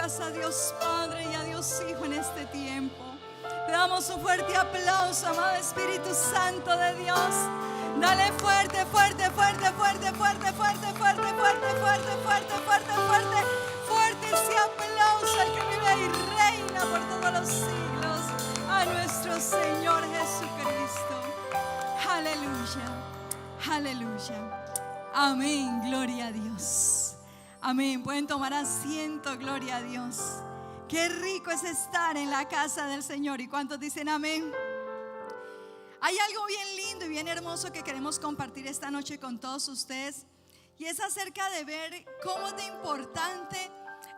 das a Dios Padre y a Dios Hijo en este tiempo. Te damos un fuerte aplauso, amado Espíritu Santo de Dios. Dale fuerte, fuerte, fuerte, fuerte, fuerte, fuerte, fuerte, fuerte, fuerte, fuerte, fuerte, fuerte, fuerte ese aplauso al que vive y reina por todos los siglos, a nuestro Señor Jesucristo. Aleluya, aleluya. Amén, gloria a Dios. Amén, pueden tomar asiento, gloria a Dios. Qué rico es estar en la casa del Señor. ¿Y cuántos dicen amén? Hay algo bien lindo y bien hermoso que queremos compartir esta noche con todos ustedes, y es acerca de ver cómo es de importante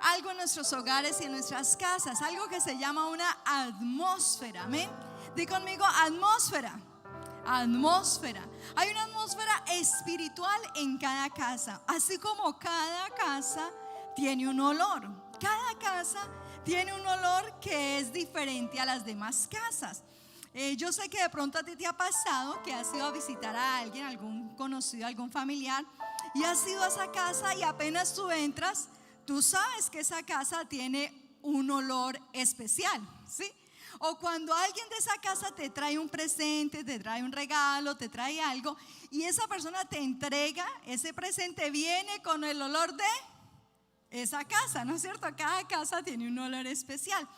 algo en nuestros hogares y en nuestras casas, algo que se llama una atmósfera. Amén. Di conmigo, atmósfera. Atmósfera. Hay una atmósfera espiritual en cada casa, así como cada casa tiene un olor. Cada casa tiene un olor que es diferente a las demás casas. Yo sé que de pronto a ti te ha pasado que has ido a visitar a alguien, algún conocido, algún familiar, y has ido a esa casa y apenas tú entras, tú sabes que esa casa tiene un olor especial, ¿sí? O cuando alguien de esa casa te trae un presente, te trae un regalo, te trae algo, y esa persona te entrega ese presente, viene con el olor de esa casa, ¿no es cierto? Cada casa tiene un olor especial.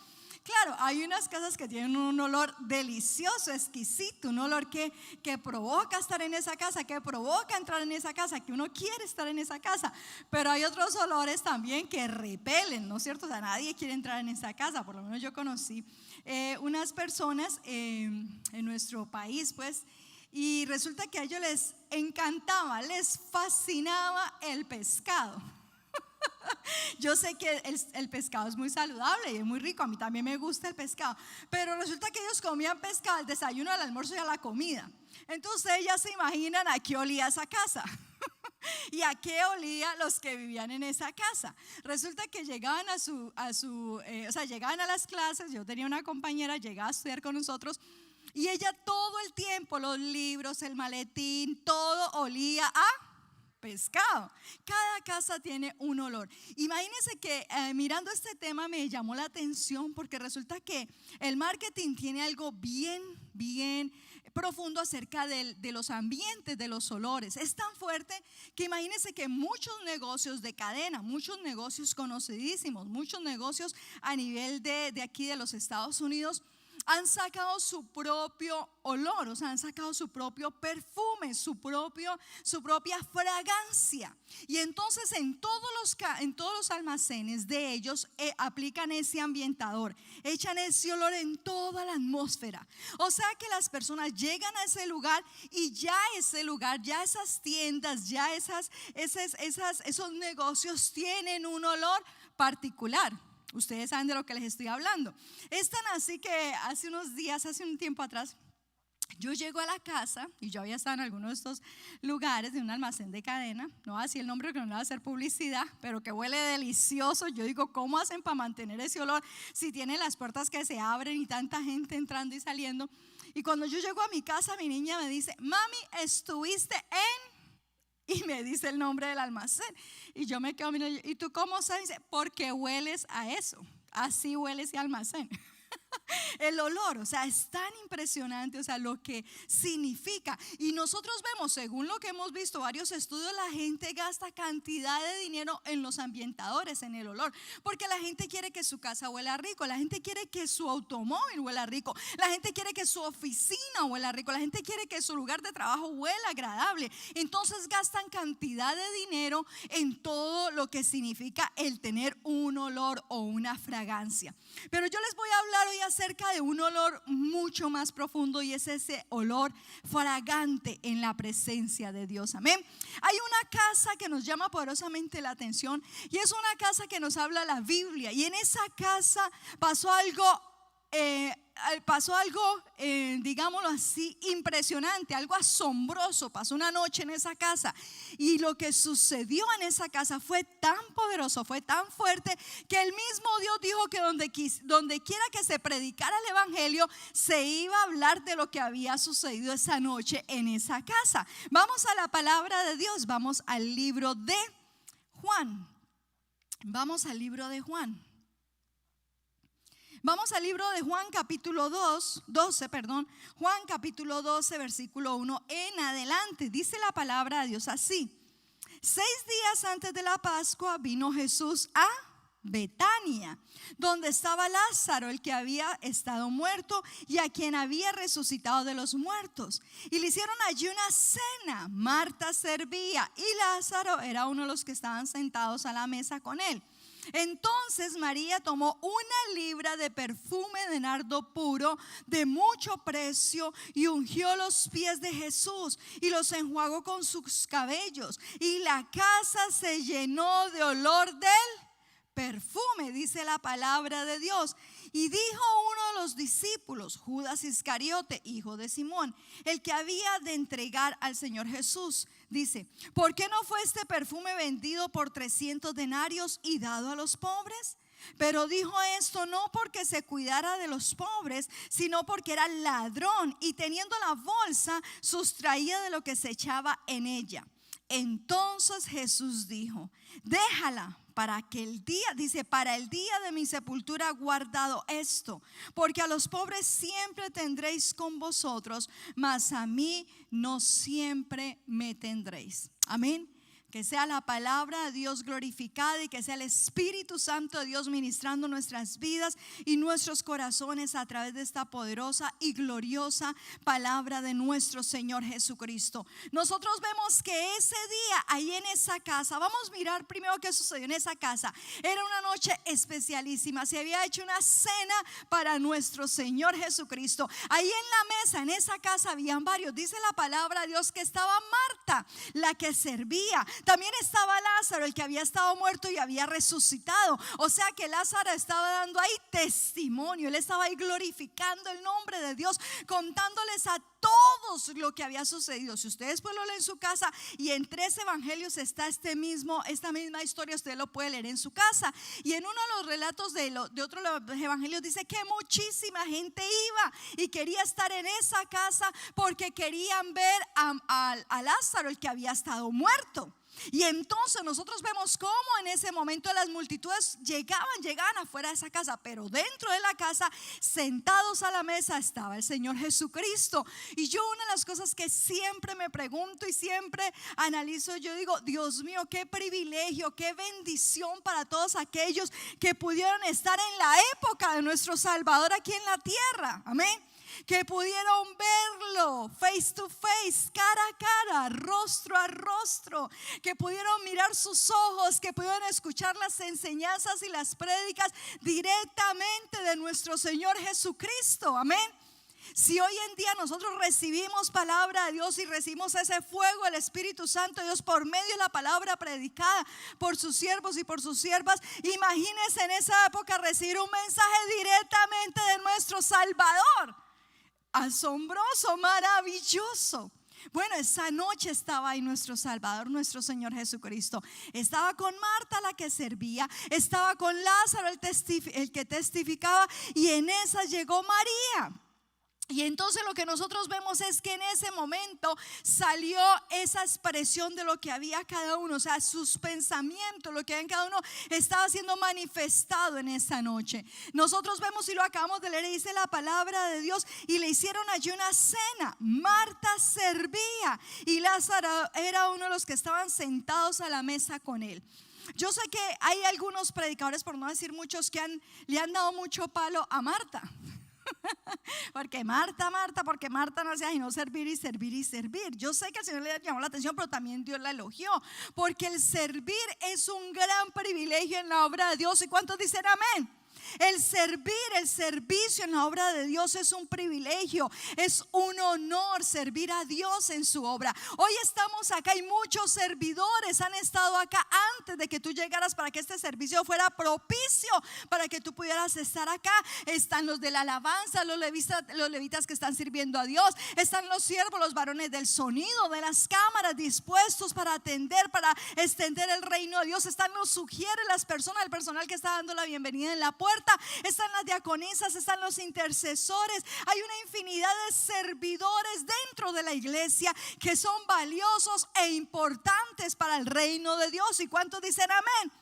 Claro, hay unas casas que tienen un olor delicioso, exquisito, un olor que provoca estar en esa casa, que provoca entrar en esa casa, que uno quiere estar en esa casa. Pero hay otros olores también que repelen, ¿no es cierto? O sea, nadie quiere entrar en esa casa. Por lo menos yo conocí unas personas en nuestro país, pues, y resulta que a ellos les encantaba, les fascinaba el pescado. Yo sé que el pescado es muy saludable y es muy rico, a mí también me gusta el pescado, pero resulta que ellos comían pescado al desayuno, al almuerzo y a la comida. Entonces ellas se imaginan a qué olía esa casa y a qué olía los que vivían en esa casa. Resulta que llegaban llegaban a las clases. Yo tenía una compañera, llegaba a estudiar con nosotros, y ella todo el tiempo, los libros, el maletín, todo olía a pescado. Cada casa tiene un olor. Imagínense que mirando este tema me llamó la atención, porque resulta que el marketing tiene algo bien profundo acerca de los ambientes, de los olores. Es tan fuerte que imagínense que muchos negocios de cadena, muchos negocios conocidísimos, muchos negocios a nivel de aquí de los Estados Unidos han sacado su propio olor, o sea, han sacado su propio perfume, su propia fragancia. Y entonces en todos los almacenes de ellos aplican ese ambientador, echan ese olor en toda la atmósfera. O sea que las personas llegan a ese lugar y ya ese lugar, ya esas tiendas, ya esos negocios tienen un olor particular. Ustedes saben de lo que les estoy hablando. Es tan así que hace un tiempo atrás, yo llego a la casa y yo había estado en alguno de estos lugares de un almacén de cadena. No voy a decir el nombre, que no le voy a hacer publicidad, pero que huele delicioso. Yo digo, ¿cómo hacen para mantener ese olor si tienen las puertas que se abren y tanta gente entrando y saliendo? Y cuando yo llego a mi casa, mi niña me dice, mami, estuviste en... Y me dice el nombre del almacén. Y yo me quedo mirando. ¿Y tú cómo sabes? Dice, porque hueles a eso. Así huele ese almacén. El olor, o sea, es tan impresionante, o sea, lo que significa. Y nosotros vemos, según lo que hemos visto, varios estudios, la gente gasta cantidad de dinero en los ambientadores, en el olor, porque la gente quiere que su casa huela rico, la gente quiere que su automóvil huela rico, la gente quiere que su oficina huela rico, la gente quiere que su lugar de trabajo huela agradable. Entonces gastan cantidad de dinero en todo lo que significa el tener un olor o una fragancia. Pero yo les voy a hablar hoy acerca de un olor mucho más profundo, y es ese olor fragante en la presencia de Dios. Amén. Hay una casa que nos llama poderosamente la atención, y es una casa que nos habla la Biblia, y en esa casa pasó algo digámoslo así, impresionante, algo asombroso. Pasó una noche en esa casa, y lo que sucedió en esa casa fue tan poderoso, fue tan fuerte, que el mismo Dios dijo que donde quiera que se predicara el evangelio, se iba a hablar de lo que había sucedido esa noche en esa casa. Vamos a la palabra de Dios, vamos al libro de Juan. Vamos al libro de Juan. Vamos al libro de Juan capítulo 12, Juan capítulo 12, versículo 1 en adelante. Dice la palabra de Dios así: 6 días antes de la Pascua vino Jesús a Betania, donde estaba Lázaro, el que había estado muerto y a quien había resucitado de los muertos. Y le hicieron allí una cena. Marta servía y Lázaro era uno de los que estaban sentados a la mesa con él. Entonces María tomó 1 libra de perfume de nardo puro de mucho precio y ungió los pies de Jesús y los enjuagó con sus cabellos, y la casa se llenó de olor del perfume, dice la palabra de Dios. Y dijo uno de los discípulos, Judas Iscariote, hijo de Simón, el que había de entregar al Señor Jesús, dice: ¿por qué no fue este perfume vendido por 300 denarios y dado a los pobres? Pero dijo esto no porque se cuidara de los pobres, sino porque era ladrón, y teniendo la bolsa sustraía de lo que se echaba en ella. Entonces Jesús dijo: déjala, para que el día, dice, para el día de mi sepultura guardado esto, porque a los pobres siempre tendréis con vosotros, mas a mí no siempre me tendréis. Amén. Que sea la palabra de Dios glorificada y que sea el Espíritu Santo de Dios ministrando nuestras vidas y nuestros corazones a través de esta poderosa y gloriosa palabra de nuestro Señor Jesucristo. Nosotros vemos que ese día ahí en esa casa, vamos a mirar primero qué sucedió en esa casa. Era una noche especialísima. Se había hecho una cena para nuestro Señor Jesucristo. Ahí en la mesa, en esa casa, habían varios. Dice la palabra de Dios que estaba Marta, la que servía. También estaba Lázaro, el que había estado muerto y había resucitado. O sea que Lázaro estaba dando ahí testimonio. Él estaba ahí glorificando el nombre de Dios, contándoles a todos lo que había sucedido. Si ustedes pues lo leen en su casa, y en 3 evangelios está esta misma historia, usted lo puede leer en su casa. Y en uno de los relatos de otro de los evangelios dice que muchísima gente iba y quería estar en esa casa porque querían ver a Lázaro, el que había estado muerto. Y entonces nosotros vemos cómo en ese momento las multitudes llegaban afuera de esa casa, pero dentro de la casa, sentados a la mesa, estaba el Señor Jesucristo. Y yo, una de las cosas que siempre me pregunto y siempre analizo, yo digo: Dios mío, qué privilegio, qué bendición para todos aquellos que pudieron estar en la época de nuestro Salvador aquí en la tierra. Amén. Que pudieron verlo face to face, cara a cara, rostro a rostro, que pudieron mirar sus ojos, que pudieron escuchar las enseñanzas y las prédicas directamente de nuestro Señor Jesucristo. Amén. Si hoy en día nosotros recibimos palabra de Dios y recibimos ese fuego del Espíritu Santo de Dios por medio de la palabra predicada por sus siervos y por sus siervas, imagínense en esa época recibir un mensaje directamente de nuestro Salvador. Asombroso, maravilloso. Bueno, esa noche estaba ahí nuestro Salvador, nuestro Señor Jesucristo. Estaba con Marta, la que servía. Estaba con Lázaro, el que testificaba. Y en esa llegó María. Y entonces lo que nosotros vemos es que en ese momento salió esa expresión de lo que había cada uno. O sea, sus pensamientos, lo que había en cada uno, estaba siendo manifestado en esa noche. Nosotros vemos, y lo acabamos de leer, y dice la palabra de Dios: y le hicieron allí una cena. Marta servía y Lázaro era uno de los que estaban sentados a la mesa con él. Yo sé que hay algunos predicadores, por no decir muchos, que le han dado mucho palo a Marta. Porque Marta, porque Marta no hacía sino servir y servir y servir. Yo sé que el Señor le llamó la atención, pero también Dios la elogió, porque el servir es un gran privilegio en la obra de Dios. ¿Y cuántos dicen amén? El servir, el servicio en la obra de Dios es un privilegio, es un honor servir a Dios en su obra. Hoy estamos acá y muchos servidores han estado acá antes de que tú llegaras para que este servicio fuera propicio, para que tú pudieras estar acá. Están los de la alabanza, los levitas que están sirviendo a Dios. Están los siervos, los varones del sonido, de las cámaras, dispuestos para atender, para extender el reino de Dios. Están los sugieres, las personas, el personal que está dando la bienvenida en la puerta. Están las diaconisas, están los intercesores. Hay una infinidad de servidores dentro de la iglesia que son valiosos e importantes para el reino de Dios. ¿Y cuántos dicen amén?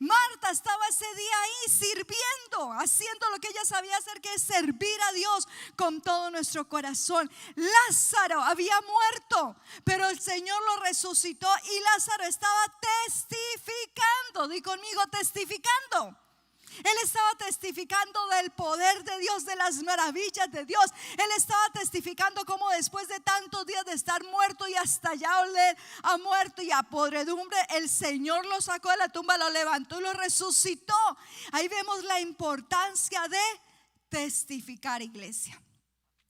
Marta estaba ese día ahí sirviendo, haciendo lo que ella sabía hacer, que es servir a Dios con todo nuestro corazón. Lázaro había muerto, pero el Señor lo resucitó y Lázaro estaba testificando. Di conmigo, testificando. Él estaba testificando del poder de Dios, de las maravillas de Dios. Él estaba testificando cómo después de tantos días de estar muerto y hasta ya oler a muerto y a podredumbre, el Señor lo sacó de la tumba, lo levantó y lo resucitó. Ahí vemos la importancia de testificar, iglesia.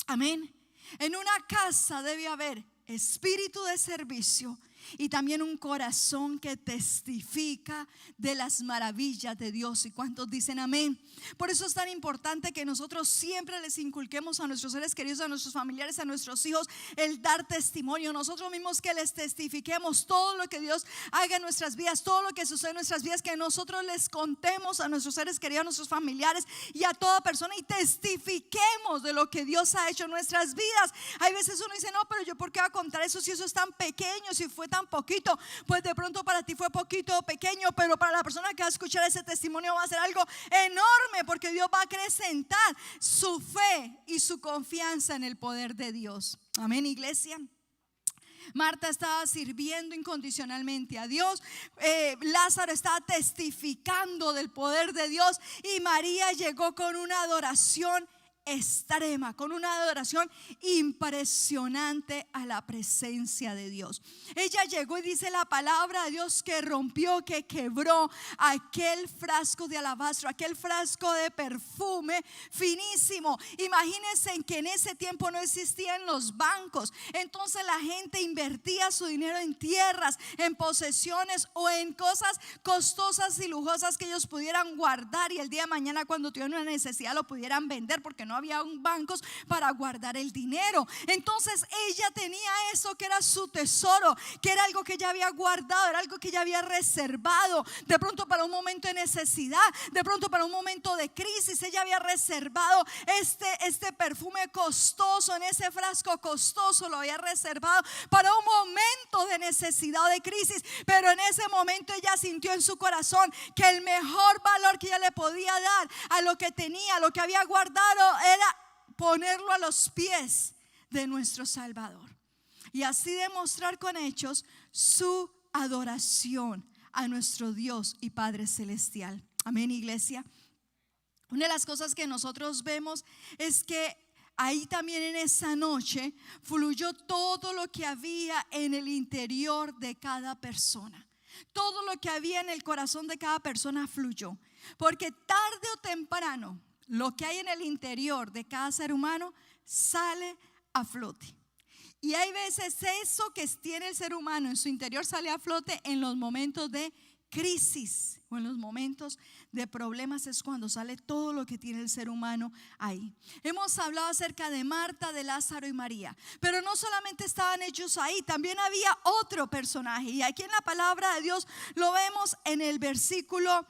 Amén. En una casa debe haber espíritu de servicio y también un corazón que testifica de las maravillas de Dios. ¿Y cuántos dicen amén? Por eso es tan importante que nosotros siempre les inculquemos a nuestros seres queridos, a nuestros familiares, a nuestros hijos, el dar testimonio. Nosotros mismos que les testifiquemos todo lo que Dios haga en nuestras vidas, todo lo que sucede en nuestras vidas, que nosotros les contemos a nuestros seres queridos, a nuestros familiares y a toda persona, y testifiquemos de lo que Dios ha hecho en nuestras vidas. Hay veces uno dice, no, pero yo por qué voy a contar eso si eso es tan pequeño, si fue tan poquito. Pues de pronto para ti fue poquito o pequeño, pero para la persona que va a escuchar ese testimonio va a ser algo enorme, porque Dios va a acrecentar su fe y su confianza en el poder de Dios. Amén, iglesia. Marta estaba sirviendo incondicionalmente a Dios, Lázaro estaba testificando del poder de Dios, y María llegó con una adoración extrema, con una adoración impresionante a la presencia de Dios. Ella llegó y dice la palabra de Dios que rompió, que quebró aquel frasco de alabastro, aquel frasco de perfume finísimo. Imagínense en que en ese tiempo no existían los bancos, entonces la gente invertía su dinero en tierras, en posesiones o en cosas costosas y lujosas que ellos pudieran guardar, y el día de mañana cuando tuvieran una necesidad lo pudieran vender, porque no había bancos para guardar el dinero. Entonces ella tenía eso que era su tesoro, que era algo que ella había guardado, era algo que ella había reservado. De pronto para un momento de necesidad, de pronto para un momento de crisis, ella había reservado este perfume costoso, en ese frasco costoso lo había reservado para un momento de necesidad o de crisis. Pero en ese momento ella sintió en su corazón que el mejor valor que ella le podía dar a lo que tenía, a lo que había guardado, era ponerlo a los pies de nuestro Salvador, y así demostrar con hechos su adoración a nuestro Dios y Padre Celestial. Amén, iglesia. Una de las cosas que nosotros vemos es que ahí también en esa noche fluyó todo lo que había en el interior de cada persona. Todo lo que había en el corazón de cada persona fluyó, porque tarde o temprano lo que hay en el interior de cada ser humano sale a flote. Y hay veces eso que tiene el ser humano en su interior sale a flote en los momentos de crisis o en los momentos de problemas. Es cuando sale todo lo que tiene el ser humano ahí. Hemos hablado acerca de Marta, de Lázaro y María, pero no solamente estaban ellos ahí, también había otro personaje, y aquí en la palabra de Dios lo vemos en el versículo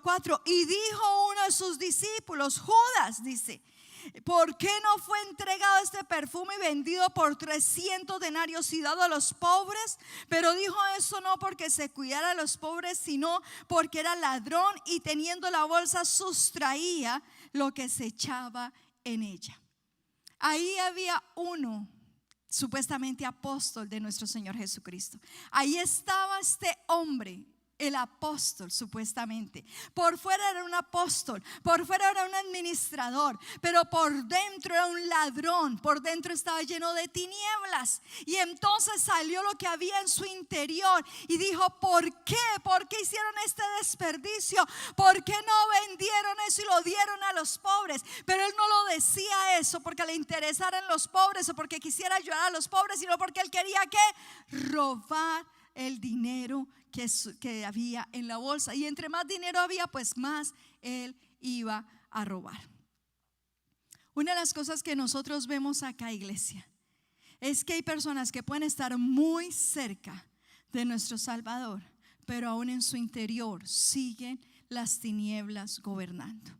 4. Y dijo uno de sus discípulos, Judas, dice: ¿por qué no fue entregado este perfume y vendido por 300 denarios y dado a los pobres? Pero dijo eso no porque se cuidara a los pobres, sino porque era ladrón, y teniendo la bolsa sustraía lo que se echaba en ella. Ahí había uno, supuestamente apóstol de nuestro Señor Jesucristo. Ahí estaba este hombre, el apóstol, supuestamente. Por fuera era un apóstol, por fuera era un administrador, pero por dentro era un ladrón, por dentro estaba lleno de tinieblas. Y entonces salió lo que había en su interior y dijo: ¿por qué? ¿Por qué hicieron este desperdicio? ¿Por qué no vendieron eso y lo dieron a los pobres? Pero él no lo decía eso porque le interesaran los pobres o porque quisiera ayudar a los pobres, sino porque él quería que robar el dinero que había en la bolsa. Y entre más dinero había, pues más él iba a robar. Una de las cosas que nosotros vemos acá, iglesia, es que hay personas que pueden estar muy cerca de nuestro Salvador, pero aún en su interior siguen las tinieblas gobernando.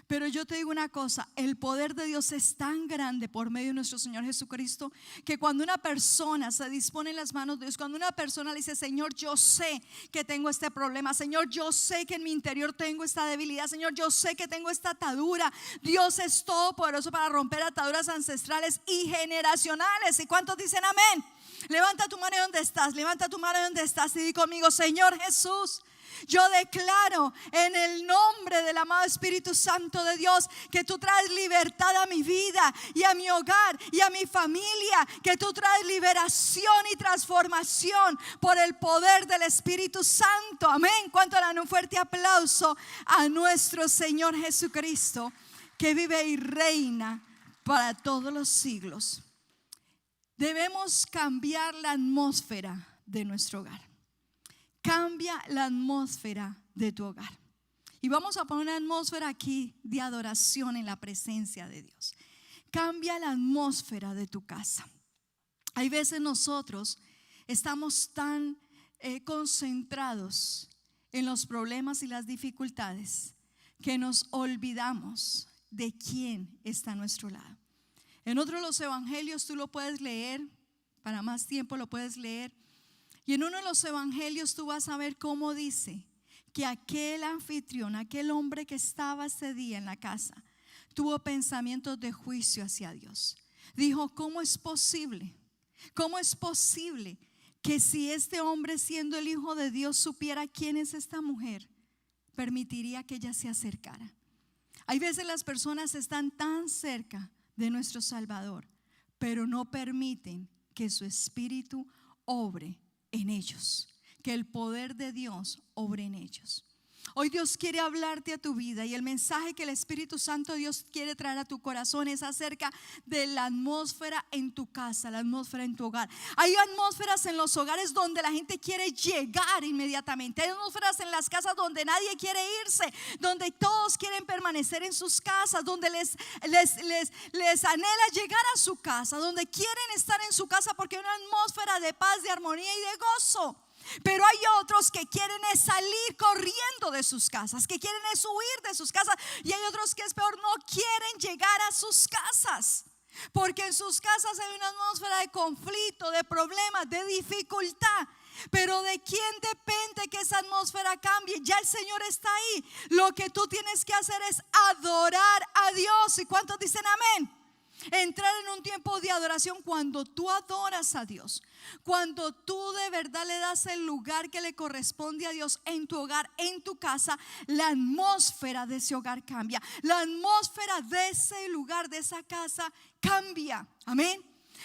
Pero yo te digo una cosa, el poder de Dios es tan grande por medio de nuestro Señor Jesucristo, que cuando una persona se dispone en las manos de Dios, cuando una persona le dice: Señor, yo sé que tengo este problema, Señor, yo sé que en mi interior tengo esta debilidad, Señor, yo sé que tengo esta atadura. Dios es todopoderoso para romper ataduras ancestrales y generacionales. ¿Y cuántos dicen amén? Levanta tu mano donde estás, levanta tu mano donde estás y di conmigo: Señor Jesús, yo declaro en el nombre del amado Espíritu Santo de Dios que tú traes libertad a mi vida y a mi hogar y a mi familia, que tú traes liberación y transformación por el poder del Espíritu Santo. Amén. ¿Cuánto dan un fuerte aplauso a nuestro Señor Jesucristo, que vive y reina para todos los siglos? Debemos cambiar la atmósfera de nuestro hogar. Cambia la atmósfera de tu hogar. Y vamos a poner una atmósfera aquí de adoración en la presencia de Dios. Cambia la atmósfera de tu casa. Hay veces nosotros estamos tan concentrados en los problemas y las dificultades que nos olvidamos de quién está a nuestro lado. En otro de los evangelios tú lo puedes leer, para más tiempo lo puedes leer. Y en uno de los evangelios tú vas a ver cómo dice que aquel anfitrión, aquel hombre que estaba ese día en la casa, tuvo pensamientos de juicio hacia Dios. Dijo: ¿cómo es posible? ¿Cómo es posible que si este hombre, siendo el Hijo de Dios, supiera quién es esta mujer, permitiría que ella se acercara? Hay veces las personas están tan cerca de nuestro Salvador, pero no permiten que su espíritu obre en ellos, que el poder de Dios obre en ellos. Hoy Dios quiere hablarte a tu vida, y el mensaje que el Espíritu Santo de Dios quiere traer a tu corazón es acerca de la atmósfera en tu casa, la atmósfera en tu hogar. Hay atmósferas en los hogares donde la gente quiere llegar inmediatamente. Hay atmósferas en las casas donde nadie quiere irse, donde todos quieren permanecer en sus casas, donde les anhela llegar a su casa, donde quieren estar en su casa porque hay una atmósfera de paz, de armonía y de gozo. Pero hay otros que quieren salir corriendo de sus casas, que quieren huir de sus casas. Y hay otros que es peor, no quieren llegar a sus casas, porque en sus casas hay una atmósfera de conflicto, de problemas, de dificultad. Pero ¿de quién depende que esa atmósfera cambie? Ya el Señor está ahí. Lo que tú tienes que hacer es adorar a Dios. ¿Y cuántos dicen amén? Entrar en un tiempo de adoración. Cuando tú adoras a Dios, cuando tú de verdad le das el lugar que le corresponde a Dios en tu hogar, en tu casa, la atmósfera de ese hogar cambia. La atmósfera de ese lugar, de esa casa cambia. Amén.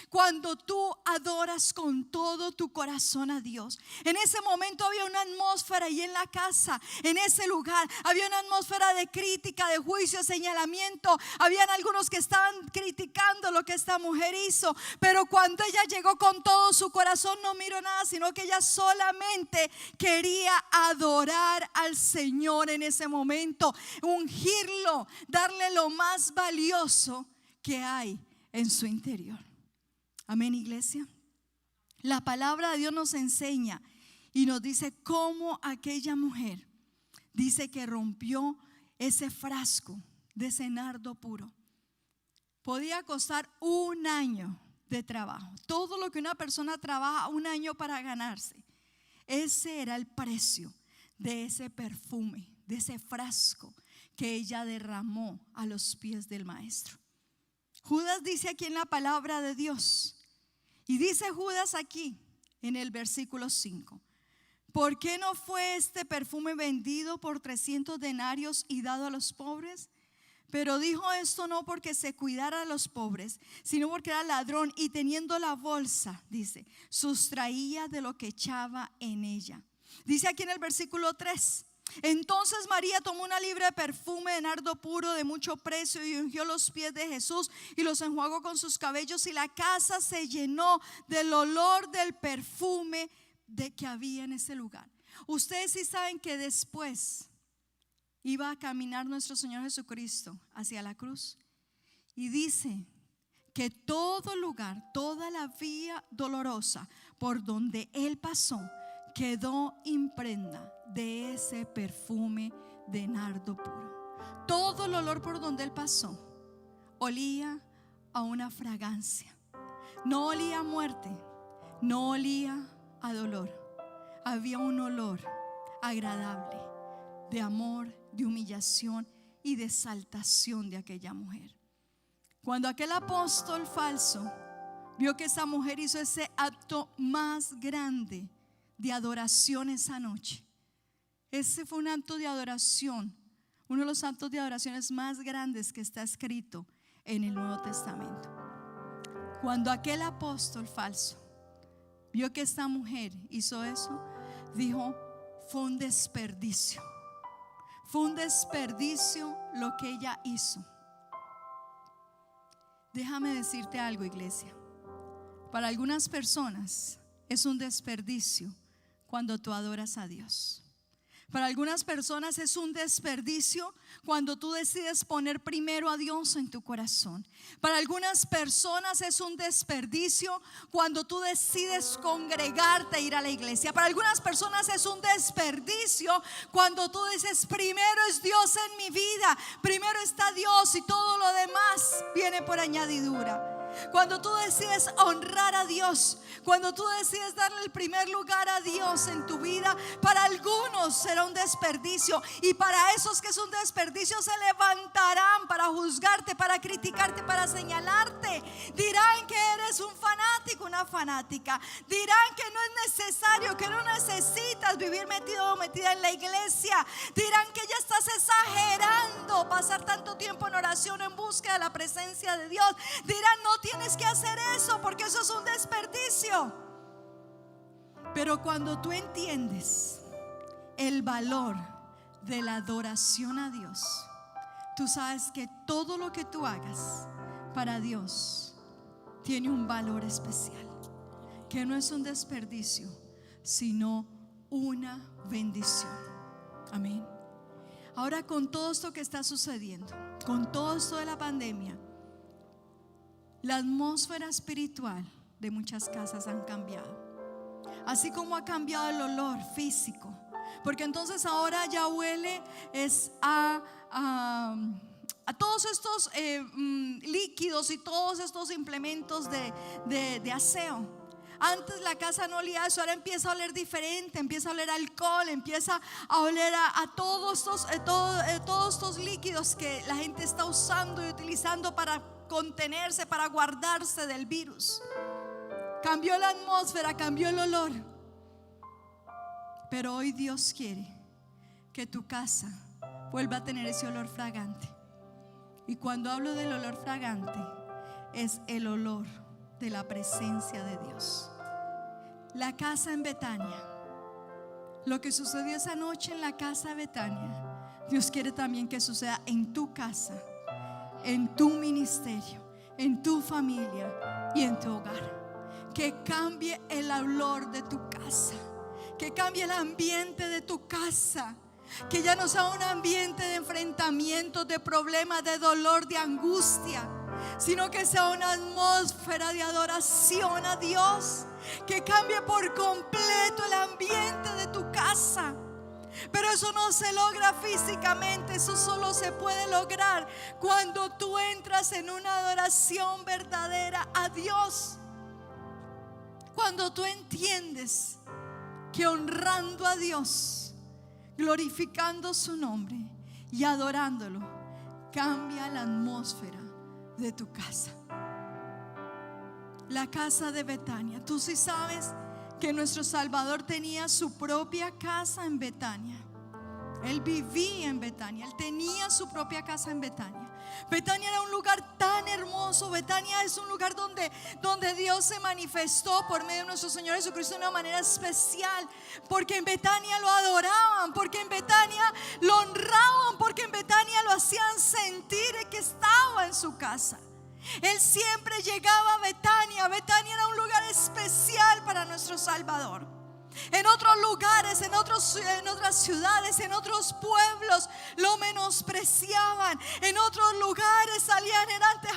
Cuando tú adoras con todo tu corazón a Dios, en ese momento había una atmósfera ahí en la casa, en ese lugar había una atmósfera de crítica, de juicio, señalamiento. Habían algunos que estaban criticando lo que esta mujer hizo, pero cuando ella llegó con todo su corazón, no miró nada, sino que ella solamente quería adorar al Señor en ese momento, ungirlo, darle lo más valioso que hay en su interior. Amén, iglesia. La palabra de Dios nos enseña y nos dice cómo aquella mujer dice que rompió ese frasco de ese nardo puro. Podía costar un año de trabajo. Todo lo que una persona trabaja un año para ganarse, ese era el precio de ese perfume, de ese frasco que ella derramó a los pies del maestro. Judas dice aquí en la palabra de Dios, y dice Judas aquí en el versículo 5: ¿por qué no fue este perfume vendido por 300 denarios y dado a los pobres? Pero dijo esto no porque se cuidara a los pobres, sino porque era ladrón, y teniendo la bolsa, dice, sustraía de lo que echaba en ella. Dice aquí en el versículo 3: entonces María tomó una libra de perfume de nardo puro de mucho precio y ungió los pies de Jesús y los enjuagó con sus cabellos, y la casa se llenó del olor del perfume de que había en ese lugar. Ustedes sí saben que después iba a caminar nuestro Señor Jesucristo hacia la cruz, y dice que todo lugar, toda la vía dolorosa por donde Él pasó, quedó impregna de ese perfume de nardo puro. todo el olor por donde él pasó olía a una fragancia. No olía a muerte, no olía a dolor. Había un olor agradable de amor, de humillación y de exaltación de aquella mujer. Cuando aquel apóstol falso vio que esa mujer hizo ese acto más grande de adoración esa noche, ese fue un acto de adoración, uno de los actos de adoraciones más grandes que está escrito en el Nuevo Testamento. Cuando aquel apóstol falso vio que esta mujer hizo eso, dijo: fue un desperdicio. Fue un desperdicio lo que ella hizo. Déjame decirte algo, iglesia. Para algunas personas es un desperdicio cuando tú adoras a Dios. Para algunas personas es un desperdicio cuando tú decides poner primero a Dios en tu corazón. Para algunas personas es un desperdicio cuando tú decides congregarte e ir a la iglesia. Para algunas personas es un desperdicio cuando tú dices: primero es Dios en mi vida, primero está Dios y todo lo demás viene por añadidura. Cuando tú decides honrar a Dios, cuando tú decides darle el primer lugar a Dios en tu vida, para algunos será un desperdicio, y para esos que es un desperdicio se levantarán para juzgarte, para criticarte, para señalarte. Dirán que eres un fanático, una fanática. Dirán que no es necesario, que no necesitas vivir metido o metida en la iglesia. Dirán que ya estás exagerando pasar tanto tiempo en oración en búsqueda de la presencia de Dios. Dirán: no tienes que hacer eso porque eso es un desperdicio. Pero cuando tú entiendes el valor de la adoración a Dios, tú sabes que todo lo que tú hagas para Dios tiene un valor especial, que no es un desperdicio, sino una bendición. Amén. Ahora, con todo esto que está sucediendo, con todo esto de la pandemia, la atmósfera espiritual de muchas casas han cambiado, así como ha cambiado el olor físico, porque entonces ahora ya huele a todos estos líquidos y todos estos implementos de aseo. Antes la casa no olía eso, ahora empieza a oler diferente, empieza a oler a alcohol, empieza a oler a todos estos líquidos que la gente está usando y utilizando para contenerse, para guardarse del virus. Cambió la atmósfera, cambió el olor. Pero hoy Dios quiere que tu casa vuelva a tener ese olor fragante. Y cuando hablo del olor fragante, es el olor de la presencia de Dios. La casa en Betania, lo que sucedió esa noche en la casa de Betania, Dios quiere también que suceda en tu casa, en tu ministerio, en tu familia y en tu hogar. Que cambie el olor de tu casa, que cambie el ambiente de tu casa, que ya no sea un ambiente de enfrentamientos, de problemas, de dolor, de angustia, sino que sea una atmósfera de adoración a Dios, que cambie por completo el ambiente de tu casa. Pero eso no se logra físicamente, eso solo se puede lograr cuando tú entras en una adoración verdadera a Dios. Cuando tú entiendes que honrando a Dios, glorificando su nombre y adorándolo, cambia la atmósfera de tu casa. La casa de Betania. Tú sí sabes que nuestro Salvador tenía su propia casa en Betania. Él vivía en Betania, él tenía su propia casa en Betania. Betania era un lugar tan hermoso. Betania es un lugar donde Dios se manifestó por medio de nuestro Señor Jesucristo de una manera especial, porque en Betania lo adoraban, porque en Betania lo honraban, porque en Betania lo hacían sentir que estaba en su casa. Él siempre llegaba a Betania. Betania era un lugar especial para nuestro Salvador. En otros lugares, en otras ciudades, en otros pueblos lo menospreciaban. En otros lugares salían antes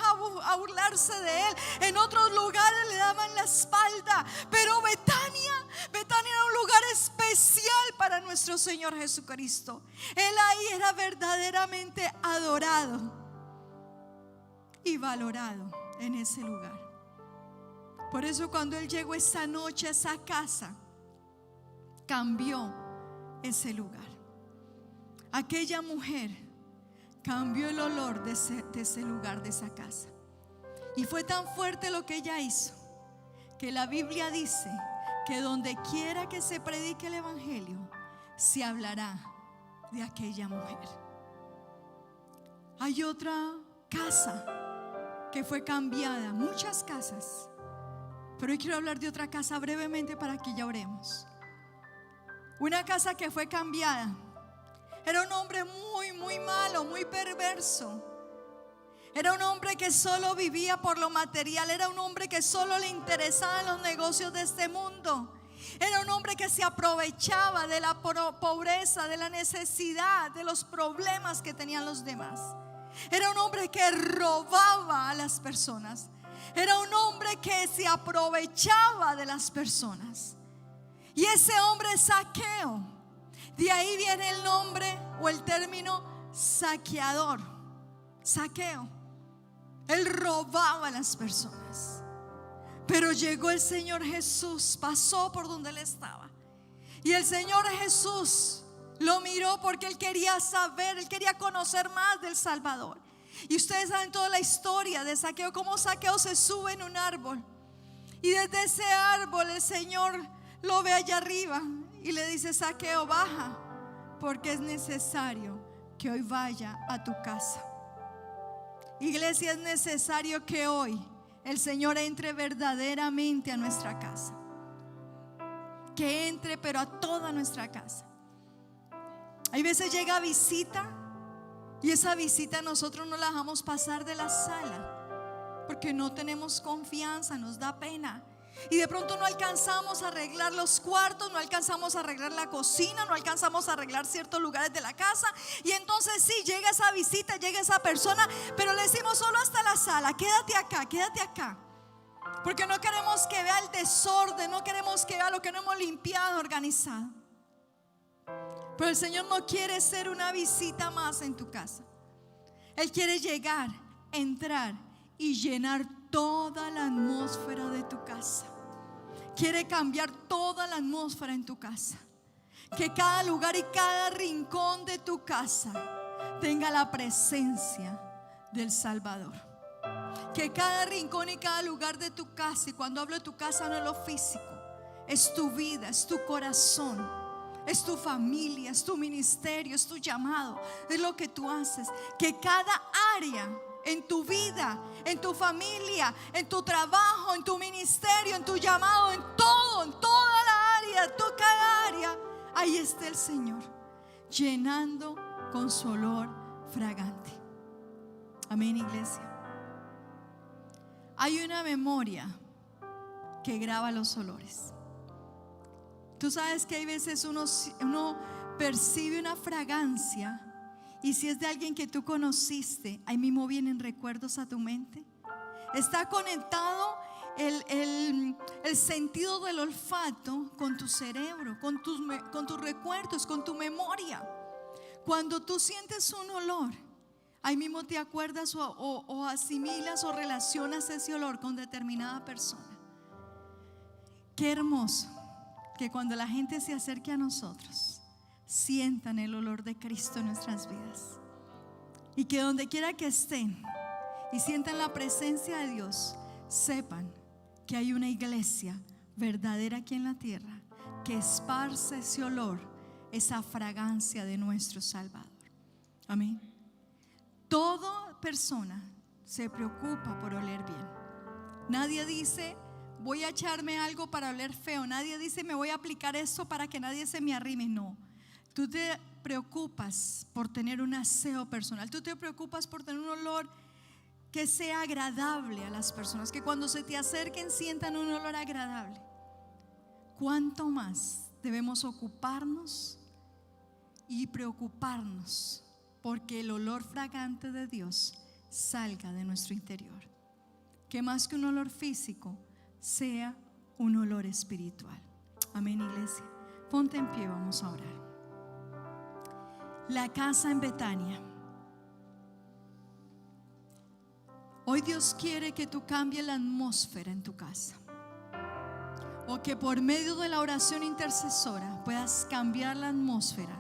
a burlarse de él. En otros lugares le daban la espalda. Pero Betania era un lugar especial especial para nuestro Señor Jesucristo. Él ahí era verdaderamente adorado y valorado en ese lugar. Por eso cuando Él llegó esa noche a esa casa, cambió ese lugar. Aquella mujer cambió el olor de ese lugar, de esa casa. Y fue tan fuerte lo que ella hizo, que la Biblia dice que donde quiera que se predique el evangelio, se hablará de aquella mujer. Hay otra casa que fue cambiada, muchas casas, pero hoy quiero hablar de otra casa brevemente para que ya oremos. Una casa que fue cambiada. Era un hombre muy malo, muy perverso. Era un hombre que solo vivía por lo material. Era un hombre que solo le interesaban los negocios de este mundo. Era un hombre que se aprovechaba de la pobreza, de la necesidad, de los problemas que tenían los demás. Era un hombre que robaba a las personas. Era un hombre que se aprovechaba de las personas. Y ese hombre es Zaqueo. De ahí viene el nombre o el término saqueador. Zaqueo. Él robaba a las personas. Pero llegó el Señor Jesús, pasó por donde él estaba. Y el Señor Jesús lo miró porque él quería saber, él quería conocer más del Salvador. Y ustedes saben toda la historia de Zaqueo, cómo Zaqueo se sube en un árbol. Y desde ese árbol el Señor lo ve allá arriba y le dice: Zaqueo, baja, porque es necesario que hoy vaya a tu casa. Iglesia, es necesario que hoy el Señor entre verdaderamente a nuestra casa. Que entre, pero a toda nuestra casa. Hay veces llega visita y esa visita nosotros no la dejamos pasar de la sala porque no tenemos confianza, nos da pena. Y de pronto no alcanzamos a arreglar los cuartos, no alcanzamos a arreglar la cocina, no alcanzamos a arreglar ciertos lugares de la casa. Y entonces sí, llega esa visita, llega esa persona, pero le decimos: solo hasta la sala, quédate acá. Porque no queremos que vea el desorden, no queremos que vea lo que no hemos limpiado, organizado. Pero el Señor no quiere ser una visita más en tu casa. Él quiere llegar, entrar y llenar toda la atmósfera de tu casa. Quiere cambiar toda la atmósfera en tu casa. Que cada lugar y cada rincón de tu casa tenga la presencia del Salvador. Que cada rincón y cada lugar de tu casa, y cuando hablo de tu casa no es lo físico, es tu vida, es tu corazón, es tu familia, es tu ministerio, es tu llamado, es lo que tú haces. Que cada área en tu vida, en tu familia, en tu trabajo, en tu ministerio, en tu llamado, en todo, en toda la área, cada área, ahí está el Señor llenando con su olor fragante. Amén, iglesia. Hay una memoria que graba los olores. Tú sabes que hay veces uno percibe una fragancia, y si es de alguien que tú conociste, ahí mismo vienen recuerdos a tu mente. Está conectado el sentido del olfato con tu cerebro, con tus recuerdos, con tu memoria. Cuando tú sientes un olor, ahí mismo te acuerdas o asimilas o relacionas ese olor con determinada persona. Qué hermoso que cuando la gente se acerque a nosotros, sientan el olor de Cristo en nuestras vidas. Y que donde quiera que estén y sientan la presencia de Dios, sepan que hay una iglesia verdadera aquí en la tierra que esparce ese olor, esa fragancia de nuestro Salvador. Amén. Toda persona se preocupa por oler bien. Nadie dice: voy a echarme algo para oler feo. Nadie dice: me voy a aplicar esto para que nadie se me arrime. No, tú te preocupas por tener un aseo personal. Tú te preocupas por tener un olor que sea agradable a las personas, que cuando se te acerquen sientan un olor agradable. ¿Cuánto más debemos ocuparnos y preocuparnos porque el olor fragante de Dios salga de nuestro interior? Que más que un olor físico sea un olor espiritual. Amén, iglesia. Ponte en pie, vamos a orar. La casa en Betania. Hoy Dios quiere que tú cambies la atmósfera en tu casa, o que por medio de la oración intercesora puedas cambiar la atmósfera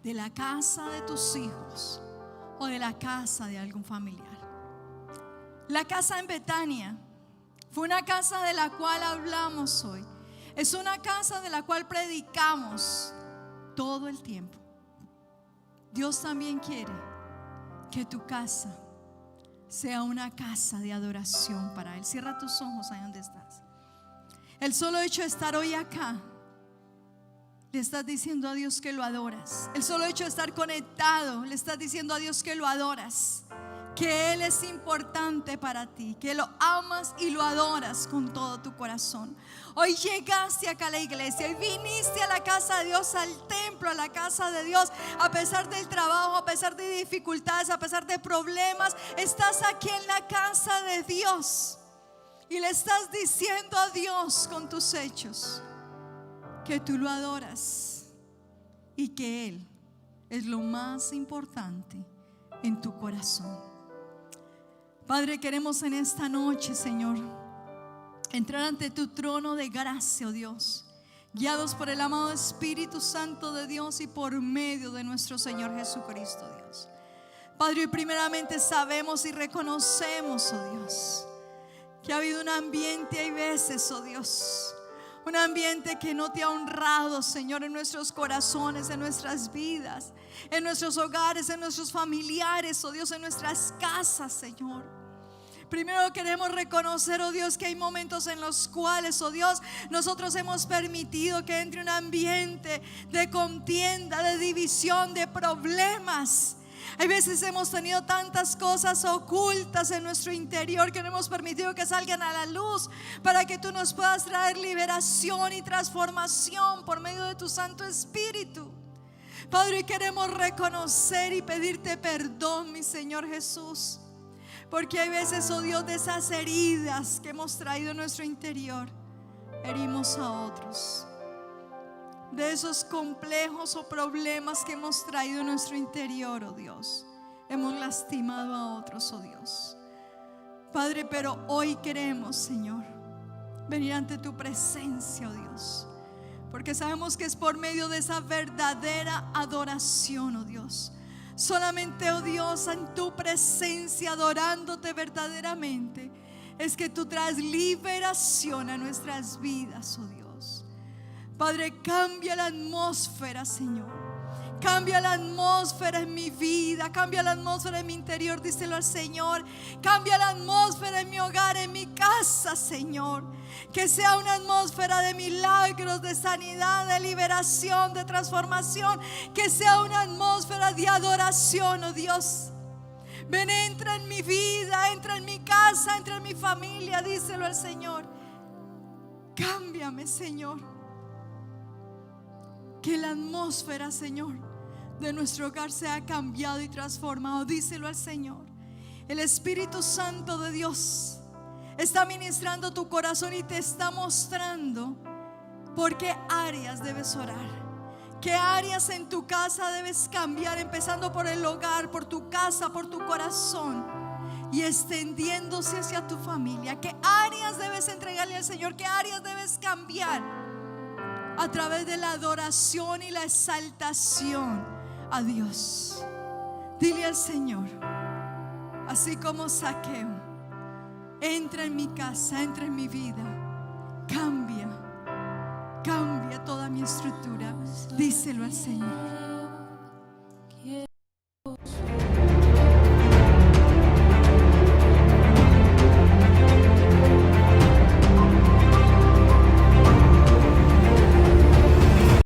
de la casa de tus hijos o de la casa de algún familiar. La casa en Betania fue una casa de la cual hablamos hoy. Es una casa de la cual predicamos todo el tiempo. Dios también quiere que tu casa sea una casa de adoración para Él. Cierra tus ojos ahí donde estás. El solo hecho de estar hoy acá, le estás diciendo a Dios que lo adoras. El solo hecho de estar conectado, le estás diciendo a Dios que lo adoras, que Él es importante para ti, que lo amas y lo adoras con todo tu corazón. Hoy llegaste acá a la iglesia y viniste a la casa de Dios, al templo, a la casa de Dios. A pesar del trabajo, a pesar de dificultades, a pesar de problemas, estás aquí en la casa de Dios y le estás diciendo a Dios con tus hechos que tú lo adoras y que Él es lo más importante en tu corazón. Padre, queremos en esta noche, Señor, entrar ante tu trono de gracia, oh Dios, guiados por el amado Espíritu Santo de Dios y por medio de nuestro Señor Jesucristo, Dios. Padre, y primeramente sabemos y reconocemos, oh Dios, que ha habido un ambiente, hay veces, oh Dios, un ambiente que no te ha honrado, Señor, en nuestros corazones, en nuestras vidas, en nuestros hogares, en nuestros familiares, oh Dios, en nuestras casas, Señor. Primero queremos reconocer, oh Dios, que hay momentos en los cuales, oh Dios, nosotros hemos permitido que entre un ambiente de contienda, de división, de problemas. Hay veces hemos tenido tantas cosas ocultas en nuestro interior que no hemos permitido que salgan a la luz, para que tú nos puedas traer liberación y transformación por medio de tu Santo Espíritu. Padre, queremos reconocer y pedirte perdón, mi Señor Jesús, porque hay veces, oh Dios, de esas heridas que hemos traído en nuestro interior, herimos a otros. De esos complejos o problemas que hemos traído en nuestro interior, oh Dios, hemos lastimado a otros, oh Dios. Padre, pero hoy queremos, Señor, venir ante tu presencia, oh Dios, porque sabemos que es por medio de esa verdadera adoración, oh Dios. Solamente, oh Dios, en tu presencia, adorándote verdaderamente, es que tú traes liberación a nuestras vidas, oh Dios. Padre, cambia la atmósfera, Señor. Cambia la atmósfera en mi vida, cambia la atmósfera en mi interior, díselo al Señor. Cambia la atmósfera en mi hogar, en mi casa, Señor. Que sea una atmósfera de milagros, de sanidad, de liberación, de transformación. Que sea una atmósfera de adoración, oh Dios. Ven, entra en mi vida, entra en mi casa, entra en mi familia, díselo al Señor. Cámbiame, Señor. Que la atmósfera, Señor, de nuestro hogar sea cambiado y transformado. Díselo al Señor. El Espíritu Santo de Dios está ministrando tu corazón y te está mostrando por qué áreas debes orar, qué áreas en tu casa debes cambiar, empezando por el hogar, por tu casa, por tu corazón, y extendiéndose hacia tu familia. Qué áreas debes entregarle al Señor, qué áreas debes cambiar a través de la adoración y la exaltación a Dios. Dile al Señor, así como Zaqueo: entra en mi casa, entra en mi vida, cambia toda mi estructura. Díselo al Señor.